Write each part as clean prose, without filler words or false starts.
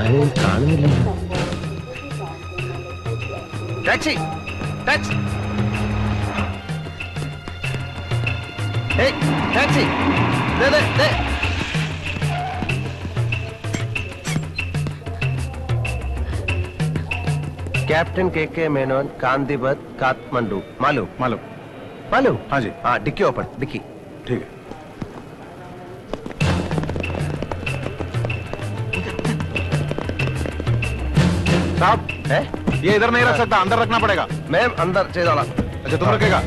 ആരെയും കാണുന്നില്ല. Taxi taxi taxi captain के मेनन कांदीवत काठमांडू मालूम मालूम मालूम हाँ जी हाँ डिक्की ओपन डिक्की ठीक है साहब है ये इधर नहीं रख सकता अंदर रखना पड़ेगा मैम अंदर चेदाला अच्छा तुम रखेगा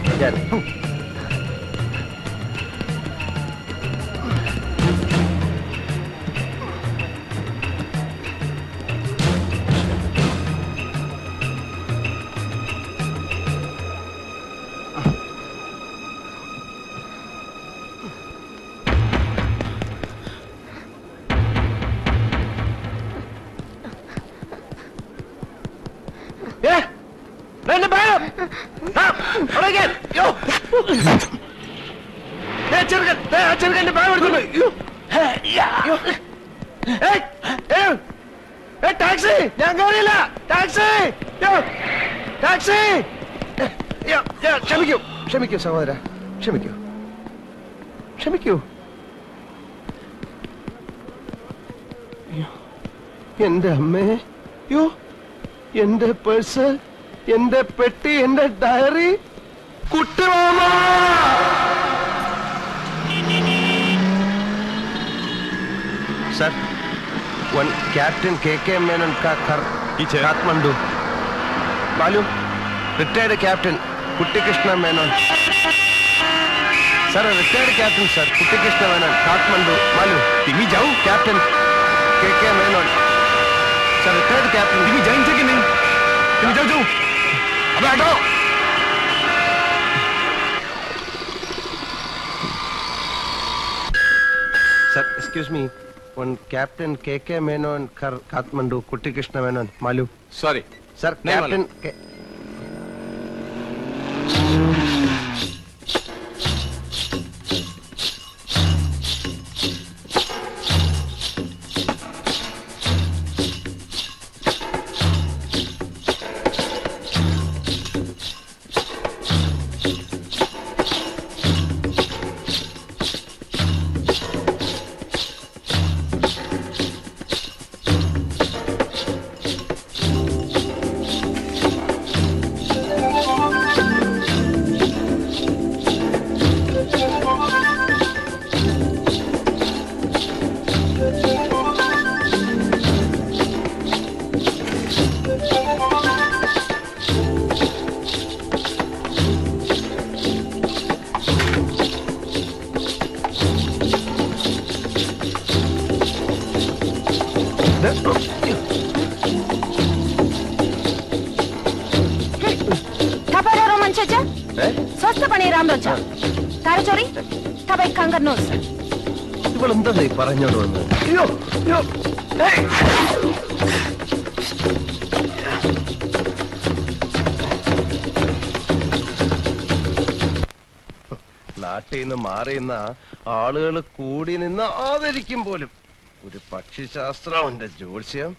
ടാക്സി ഞാൻ കയറിയില്ല ടാക്സി ടാക്സി ക്ഷമിക്കൂ ക്ഷമിക്കൂ സഹോദര ക്ഷമിക്കൂ ക്ഷമിക്കൂ എന്റെ അമ്മേ യോ എന്റെ പേഴ്സ് എന്റെ പെട്ടി എന്റെ ഡയറി കുട്ടിമാമ सर वन कैप्टन के मेनन का घर काठमांडू मालूम रिटायर्ड कैप्टन कुट्टी Krishna Menon sir retired captain sir कुट्टी कृष्ण मेनन काठमांडू मालूम तिमी जाओ कैप्टन के मेनन सर रिटायर्ड कैप्टन तिमी जाइन्छ कि नहीं तिमी जाऊ जाऊ अब हटो sir excuse me one captain के मेनन कर काठमांडू कुट्टी कृष्ण मेनन मालूम सॉरी सर कैप्टन स्वस्थ पनी राम्रो छ तारो चोरी तपाईं काम गर्नुहोस् ഇവളെന്താ പറഞ്ഞോട് വന്നത് അയ്യോ അയ്യോ നാട്ടിൽ നിന്ന് മാറിയുന്ന ആളുകൾ കൂടി നിന്ന് ആദരിക്കും പോലും ഒരു പക്ഷിശാസ്ത്രം എന്റെ ജ്യോത്സ്യം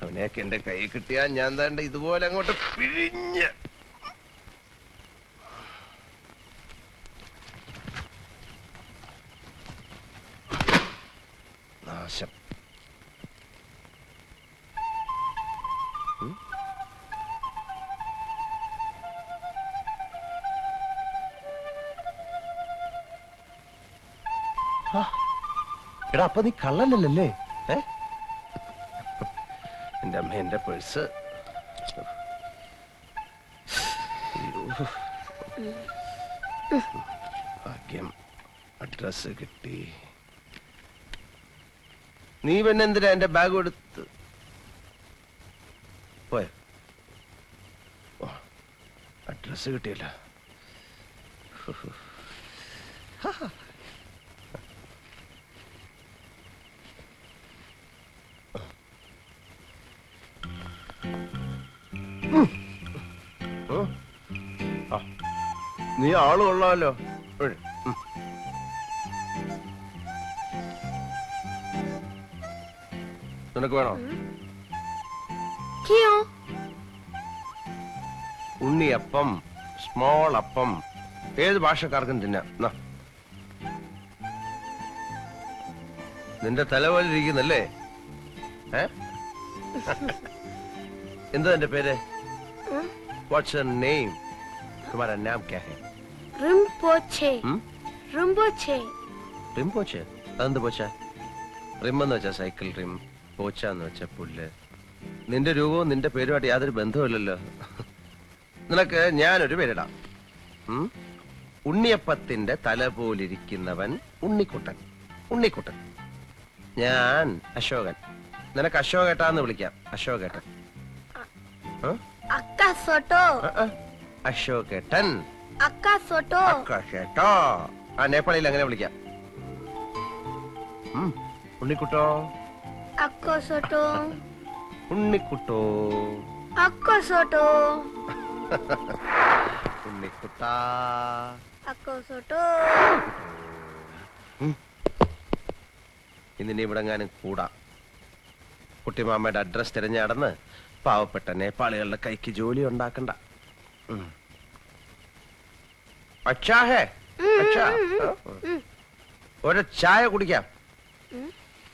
അവനെയൊക്കെ എന്റെ കൈ കിട്ടിയാൽ ഞാൻ താണ്ട ഇതുപോലെ അങ്ങോട്ട് പിഴിഞ്ഞ് നാശം എടാ അപ്പൊ നീ കള്ളനല്ലേ എന്റെ അമ്മ എന്റെ പേഴ്സ് ഭാഗ്യം അഡ്രസ് കിട്ടി നീ പെണ്ണെന്തിനാ എന്റെ ബാഗ് എടുത്ത് പോയ അഡ്രസ് കിട്ടിയല്ല നീ ആള് കൊള്ളാമല്ലോ നിനക്ക് വേണോ क्यों? ഉണ്ണിയപ്പം, സ്മോൾ അപ്പം, ഏത് ഭാഷക്കാർക്കും തിന്നാം. നാ. നിന്റെ തലപോലിരിക്കുന്നല്ലേ? എന്താ എന്റെ പേര്? What's your name? तुम्हारा नाम क्या है? रिम्पोचे. रिम्पोचे. റിംപോച്ച്. അതെന്ത് പോച്ച? റിം എന്ന് വെച്ചാ സൈക്കിൾ റിം, പോച്ച എന്ന് വെച്ചാ പുല്ല്. നിന്റെ രൂപവും നിന്റെ പേരുമായിട്ട് യാതൊരു ബന്ധവുമില്ലല്ലോ. നിനക്ക് ഞാനൊരു പേരിടാം. ഉണ്ണിയപ്പത്തിന്റെ തല പോലിരിക്കുന്നവൻ ഉണ്ണിക്കുട്ടൻ. ഉണ്ണിക്കുട്ടൻ. ഞാൻ അശോകൻ. നിനക്ക് അശോകേട്ടാന്ന് വിളിക്കാം. അശോകേട്ടൻ. अक्का सोटो. അശോകേട്ടൻ. अक्का सोटो. കേട്ടോ. ആ നേപ്പാളിയിൽ അങ്ങനെ വിളിക്കാം. ഉണ്ണിക്കുട്ടോ. अक्को सोटो. ഉണ്ണിക്കുട്ടോ. अक्को सोटो. ഉണ്ണിക്കുട്ടാ. अक्को सोटो. ഇന്നിനി ഇവിടെങ്ങാനും കൂടാ. കുട്ടിമാമയുടെ അഡ്രസ് തിരഞ്ഞു നടന്ന് പാവപ്പെട്ട നേപ്പാളികളുടെ കൈക്ക് ജോലി ഉണ്ടാക്കണ്ട. അച്ഛാ ഹേ അച്ഛാ. ഒരു ചായ കുടിക്കാം.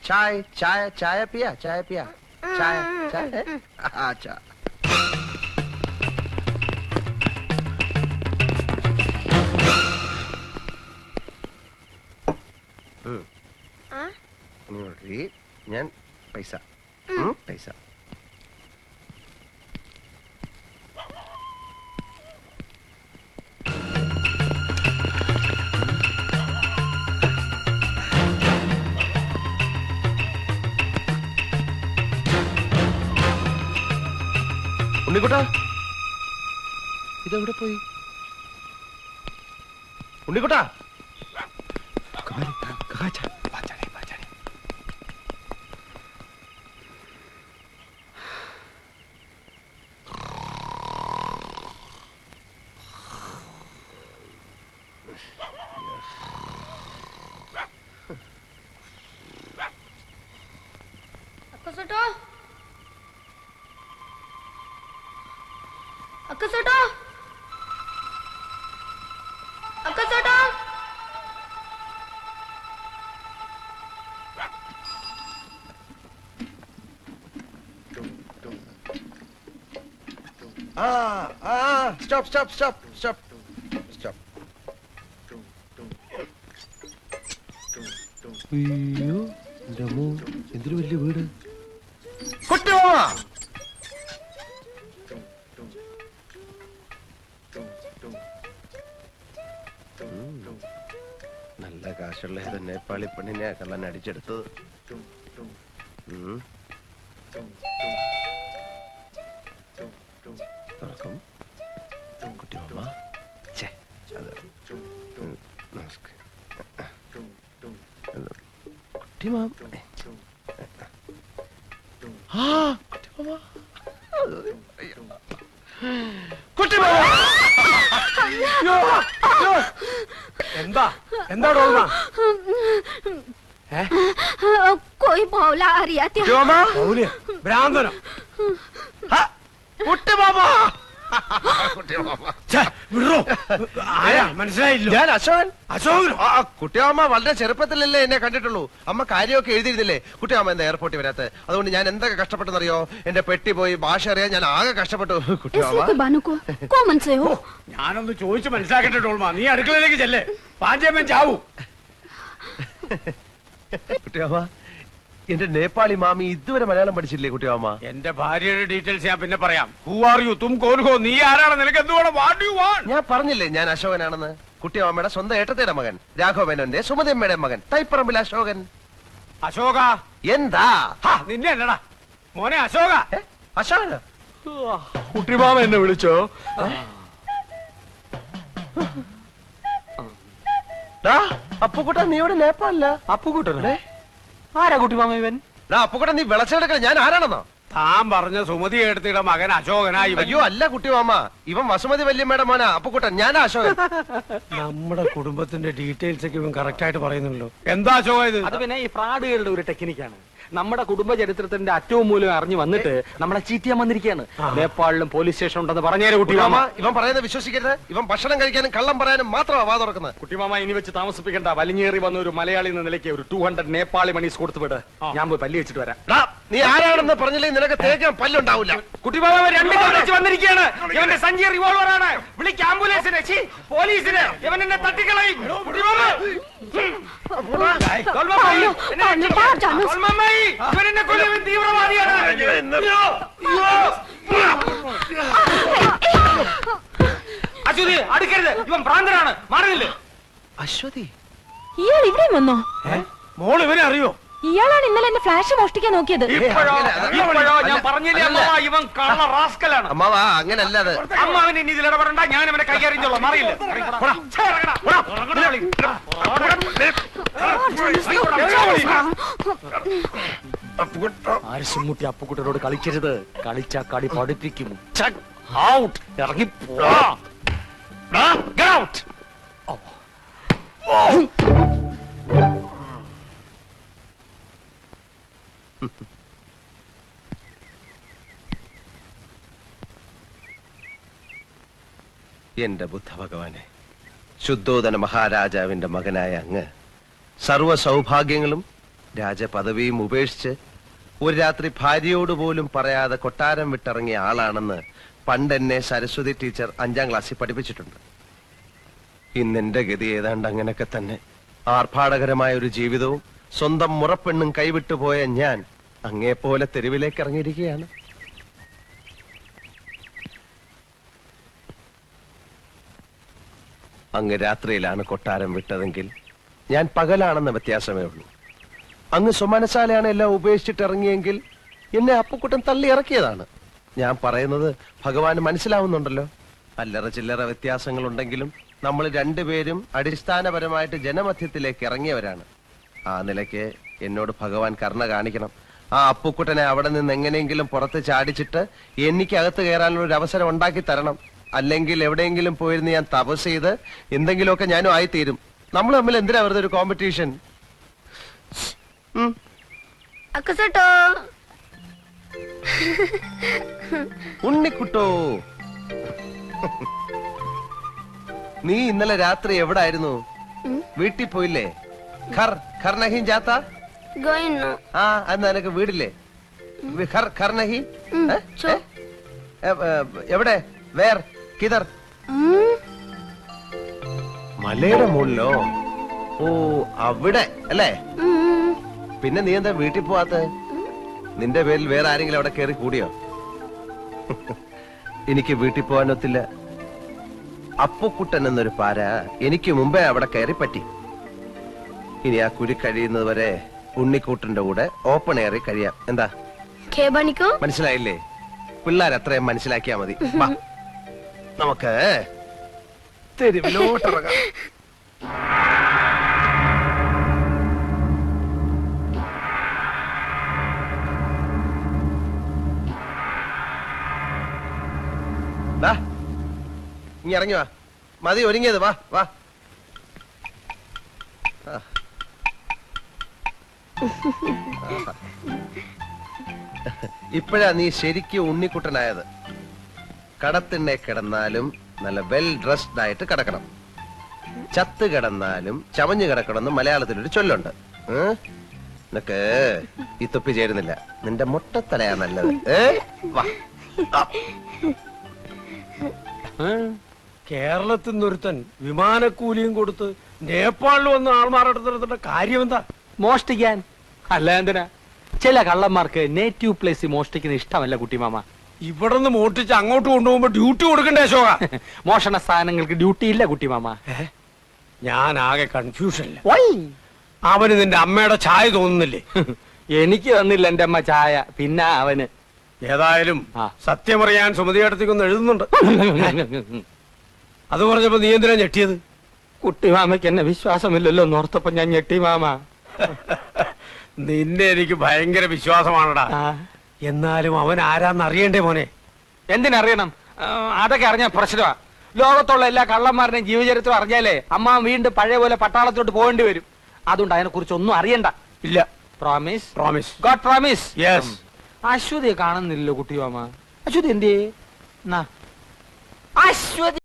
ചായ ചായ ചായ പിയാ ചായ പിയാ ചായ ചായ. അച്ഛാ ഞാൻ പൈസ പൈസ. ഉണ്ണിക്കുട്ടാ, ഇതെവിടെ പോയി? ഉണ്ണിക്കുട്ടാ. अक्का सोटो. अक्का सोटो. अक्का सोटो. Stop stop stop stop stop. അയ്യോ എന്റെ അമ്മോ, എന്തൊരു വലിയ വീട്. കുട്ടിമാമ. നല്ല കാശുള്ള ഏത് നേപ്പാളി പെണ്ണിനെ കള്ളൻ അടിച്ചെടുത്തത്. തുറക്കും. കുട്ടിമാമ. ഛേ, അത് നമസ്കാരം. കുട്ടിമാമ. ആ കുട്ടിമാമ. കുട്ടിമാമ. എന്താ എന്താ ഡോൾമ? कोई भौला आ रहा था. കുട്ടിമാമ. ഭ്രാന്തനോ? കുട്ടിമാമ. കുട്ടിമാമ. വിടറോ? ആരാ മനസ്സിലായില്ലോ? ഞാൻ അശോകൻ. അശോകനോ? കുട്ടിയമ്മ വളരെ ചെറുപ്പത്തിലല്ലേ എന്നെ കണ്ടിട്ടുള്ളൂ. അമ്മ കാര്യമൊക്കെ എഴുതിയിരുന്നില്ലേ? കുട്ടിയമ്മ എന്താ എയർപോർട്ടിൽ വരാത്ത? അതുകൊണ്ട് ഞാൻ എന്തൊക്കെ കഷ്ടപ്പെട്ടെന്നറിയോ? എന്റെ പെട്ടി പോയി, ഭാഷ അറിയാൻ ഞാൻ ആകെ കഷ്ടപ്പെട്ടു. കുട്ടിയമ്മ. बानू को कौन से हो? ഞാനൊന്ന് ചോദിച്ചു മനസ്സിലാക്കട്ടെ ഡോൾമ. നീ അടുക്കളയിലേക്ക് ചെല്ലേ. പാഞ്ചേമ്മൻ ചാവൂ. കുട്ടിയമ്മ, എന്റെ നേപ്പാളി മാമി ഇതുവരെ മലയാളം പഠിച്ചില്ലേ കുട്ടിയമ്മ? എന്റെ ഭാര്യയുടെ ഡീറ്റെയിൽസ് ഞാൻ പിന്നെ പറയാം. Who are you? തും കോൻ ഹോ? നീ ആരാണ്? നിനക്ക് എന്തുവേണം? What you want? ഞാൻ പറഞ്ഞില്ലേ ഞാൻ അശോകനാണെന്ന്. കുട്ടിയമ്മയുടെ സ്വന്തം ഏട്ടത്തിയുടെ മകൻ, രാഘവനന്റെ സുമതിയമ്മയുടെ മകൻ, തൈപ്പറമ്പിൽ അശോകൻ. അശോക. എന്താ? നിന്നെ അല്ലടാ മോനെ അശോക. അശോകന. കുട്ടിമാമ എന്നെ വിളിച്ചോ? അപ്പുക്കുട്ട, നീ ഇവിടെ നേപ്പാളില്ല? അപ്പുകുട്ടനെ ആരാ കുട്ടിമാമ ഇവൻ? അപ്പുക്കുട്ട, നീ വിളച്ചെടുക്കണ ഞാൻ ആരാണെന്നോ? താൻ പറഞ്ഞ സുമതി എടുത്തിയുടെ മകൻ അശോകനായി. അയ്യോ അല്ല കുട്ടിമാമ, ഇവൻ വസുമതി വല്യമ്മയുടെ മോനാ അപ്പുക്കുട്ടൻ. ഞാനാ അശോകൻ. നമ്മുടെ കുടുംബത്തിന്റെ ഡീറ്റെയിൽസ് ഒക്കെ ഇവൻ കറക്റ്റ് ആയിട്ട് പറയുന്നുണ്ടല്ലോ. എന്താ അശോക ഇത്? അത് പിന്നെ ഈ ഫ്രാഡുകളുടെ ഒരു ടെക്നിക്കാണ്. നമ്മുടെ കുടുംബ ചരിത്രത്തിന്റെ അറ്റവും മൂലം അറിഞ്ഞു വന്നിട്ട് നമ്മളെ ചീറ്റിയാൻ വന്നിരിക്കുകയാണ്. നേപ്പാളിലും പോലീസ് സ്റ്റേഷൻ ഉണ്ടെന്ന് പറഞ്ഞേരെ കുട്ടിമാമ. ഇവൻ പറയുന്നത് വിശ്വസിക്കരുത്. ഇവൻ ഭക്ഷണം കഴിക്കാനും കള്ളം പറയാനും മാത്രമാണ് വാ തുറക്കുന്നത്. കുട്ടിമാമ ഇനി വെച്ച് താമസിപ്പിക്കണ്ട. വലിഞ്ഞേറി വന്ന ഒരു മലയാളി എന്ന നിലയ്ക്ക് ഒരു 200 നേപ്പാളി മണീസ് കൊടുത്തു വിട്. ഞാൻ പോയി പല്ലി വെച്ചിട്ട് വരാം. നീ ആരാണെന്ന് പറഞ്ഞില്ലെങ്കിൽ നിനക്ക് തേക്കാൻ പല്ലുണ്ടാവില്ല. കുട്ടിമാമ 2 കവർ വെച്ച് വന്നിരിക്കുകയാണ്. ഇവന്റെ സഞ്ചി റിവോൾവർ ആണ്. വിളിക്ക് ആംബുലൻസിനെ, പോലീസിനെ. ഇവൻ എന്നെ തട്ടിക്കളയും. കുട്ടിമാമ തീവ്രവാദിയാണ്. അശ്വതി അടുക്കരുത്, ഇവൻ ഭ്രാന്തനാണ്. മാറിയില്ലേ അശ്വതി? ഇയാൾ ഇവിടെയും വന്നോ? മോൾ ഇവനെ അറിയോ? ഇയാളാണ് ഇന്നലെ എന്നെ ഫ്ലാഷ് മോഷ്ടിക്കാൻ നോക്കിയത്. ഇപ്പോഴോ ഞാൻ പറഞ്ഞില്ലേ അമ്മ, ഇവൻ കള്ള റാസ്കലാണ്. അമ്മാവാ അങ്ങനല്ല. അത് അമ്മ അവൻ ഇനി ഇതിലിടപെടണ്ട. ഞാൻ അവനെ കൈകാര്യം മാറിയില്ല. ആരിശുമുട്ടി അപ്പുക്കുട്ടനോട് കളിക്കരുത്. കളിച്ചാ കളി പഠിപ്പിക്കും. ഔട്ട്. ഇറങ്ങി എന്റെ ബുദ്ധ ഭഗവാനെ, ശുദ്ധോദന മഹാരാജാവിന്റെ മകനായ അങ്ങ് സർവ്വ സൗഭാഗ്യങ്ങളും രാജപദവിയും ഉപേക്ഷിച്ച് ഒരു രാത്രി ഭാര്യയോട് പോലും പറയാതെ കൊട്ടാരം വിട്ടിറങ്ങിയ ആളാണെന്ന് പണ്ടെന്നെ സരസ്വതി ടീച്ചർ 5ാം ക്ലാസ്സിൽ പഠിപ്പിച്ചിട്ടുണ്ട്. ഇന്നെന്റെ ഗതി ഏതാണ്ട് അങ്ങനെയൊക്കെ തന്നെ. ആർഭാടകരമായ ഒരു ജീവിതവും സ്വന്തം മുറപ്പെണ്ണും കൈവിട്ടുപോയ ഞാൻ അങ്ങേപ്പോലെ തെരുവിലേക്ക് ഇറങ്ങിയിരിക്കുകയാണ്. അങ്ങ് രാത്രിയിലാണ് കൊട്ടാരം വിട്ടതെങ്കിൽ ഞാൻ പകലാണെന്ന വ്യത്യാസമേ ഉള്ളൂ. അങ്ങ് സ്വമനസാലയാണ് എല്ലാം ഉപേക്ഷിച്ചിട്ട് ഇറങ്ങിയെങ്കിൽ എന്നെ അപ്പുക്കുട്ടൻ തള്ളി ഇറക്കിയതാണ്. ഞാൻ പറയുന്നത് ഭഗവാന് മനസ്സിലാവുന്നുണ്ടല്ലോ. അല്ലറ ചില്ലറ വ്യത്യാസങ്ങളുണ്ടെങ്കിലും നമ്മൾ രണ്ടുപേരും അടിസ്ഥാനപരമായിട്ട് ജനമധ്യത്തിലേക്ക് ഇറങ്ങിയവരാണ്. ആ നിലയ്ക്ക് എന്നോട് ഭഗവാൻ കരുണ കാണിക്കണം. ആ അപ്പുക്കുട്ടനെ അവിടെ നിന്ന് എങ്ങനെയെങ്കിലും പുറത്ത് ചാടിച്ചിട്ട് എനിക്ക് അകത്ത് കയറാനുള്ള ഒരു അവസരം ഉണ്ടാക്കി തരണം. അല്ലെങ്കിൽ എവിടെയെങ്കിലും പോയിരുന്ന് ഞാൻ തപസ് ചെയ്ത് എന്തെങ്കിലുമൊക്കെ ഞാനും ആയിത്തീരും. നമ്മൾ തമ്മിൽ എന്തിനാ വെറുതെ ഒരു കോമ്പറ്റീഷൻ? ഉണ്ണിക്കുട്ടോ, നീ ഇന്നലെ രാത്രി എവിടായിരുന്നു? വീട്ടിൽ പോയില്ലേ? ഖർ നഹീ ജാത്താ? ആ എന്നാ നിനക്ക് വീടില്ലേ? ഖർ നഹീ? എവിടെ? വേർ? കിതർ? മലയുടെ മുകളിലോ? ഓ അവിടെ അല്ലേ? പിന്നെ നീ എന്താ വീട്ടിൽ പോവാത്ത? നിന്റെ പേരിൽ വേറെ ആരെങ്കിലും അവിടെ കയറി കൂടിയോ? എനിക്ക് വീട്ടിൽ പോകാനൊത്തില്ല. അപ്പുക്കുട്ടൻ എന്നൊരു പാര എനിക്ക് മുമ്പേ അവിടെ കയറി പറ്റി. ഇനി ആ കുരി കഴിയുന്നത് വരെ ഉണ്ണിക്കൂട്ടന്റെ കൂടെ ഓപ്പൺ എയറിൽ കഴിയാം. എന്താ മനസ്സിലായില്ലേ? പിള്ളേർ അത്രയും മനസ്സിലാക്കിയാ മതി. വാ, നമുക്ക് തെരുവിലോട്ടിറങ്ങാം. ഇനി ഇറങ്ങി വാ. മതി ഒരുങ്ങിയത്. വാ വാ. ഇപ്പോഴാ നീ ശരിക്കും ഉണ്ണിക്കുട്ടനായത്. കടത്തിണ്ണെ കിടന്നാലും നല്ല വെൽ ഡ്രസ്ഡ് ആയിട്ട് കിടക്കണം. ചത്ത് കിടന്നാലും ചമഞ്ഞു കിടക്കണമെന്ന് മലയാളത്തിലൊരു ചൊല്ലുണ്ട്. നിനക്ക് ഈ തൊപ്പി ചേരുന്നില്ല. നിന്റെ മുട്ടത്തലയാ നല്ലത്. വാ. കേരളത്തിൽ നിന്നൊരുത്തൻ വിമാനക്കൂലിയും കൊടുത്ത് നേപ്പാളിൽ വന്ന് ആൾമാരെടുത്തിടത്തിന്റെ കാര്യം എന്താ? മോഷ്ടിക്കാൻ. അല്ല എന്തിനാ? ചില കള്ളന്മാർക്ക് നേറ്റീവ് പ്ലേസ് മോഷ്ടിക്കുന്ന ഇഷ്ടമല്ല കുട്ടിമാമ. ഇവിടെ നിന്ന് മോഷ്ടിച്ച് അങ്ങോട്ട് കൊണ്ടുപോകുമ്പോ ഡ്യൂട്ടി കൊടുക്കണ്ടേ അശോക? മോഷണ സ്ഥാനങ്ങൾക്ക് ഡ്യൂട്ടി ഇല്ല കുട്ടിമാമ. ഞാൻ ആകെ കൺഫ്യൂഷനില്ല. അവന് നിന്റെ അമ്മയുടെ ചായ തോന്നുന്നില്ലേ? എനിക്ക് തന്നില്ല എന്റെ അമ്മ ചായ. പിന്നെ അവന് ഏതായാലും സത്യമറിയാൻ സുമതിയേട്ടത്തേക്കൊന്ന് എഴുതുന്നുണ്ട്. അത് പറഞ്ഞപ്പോ നീ എന്തിനാ ഞെട്ടിയത്? കുട്ടിമാമയ്ക്ക് എന്നെ വിശ്വാസമില്ലല്ലോ എന്നോർത്തപ്പോ ഞാൻ ഞെട്ടി മാമ. നിന്നെ എനിക്ക് ഭയങ്കര വിശ്വാസമാണടാ. എന്നാലും അവൻ ആരാന്ന് അറിയണ്ടേ മോനെ? എന്തിനറിയണം? അതൊക്കെ അറിഞ്ഞ പ്രശ്നമാ. ലോകത്തുള്ള എല്ലാ കള്ളന്മാരുടെയും ജീവചരിത്രം അറിഞ്ഞാലേ അമ്മ വീണ്ടും പഴയ പോലെ പട്ടാളത്തോട്ട് പോകേണ്ടി വരും. അതുകൊണ്ട് അതിനെ കുറിച്ച് ഒന്നും അറിയണ്ട. ഇല്ല, promise promise god promise yes അശ്വതിയെ കാണുന്നില്ലല്ലോ കുട്ടിയോമ. അശ്വതി എന്തേ? അശ്വതി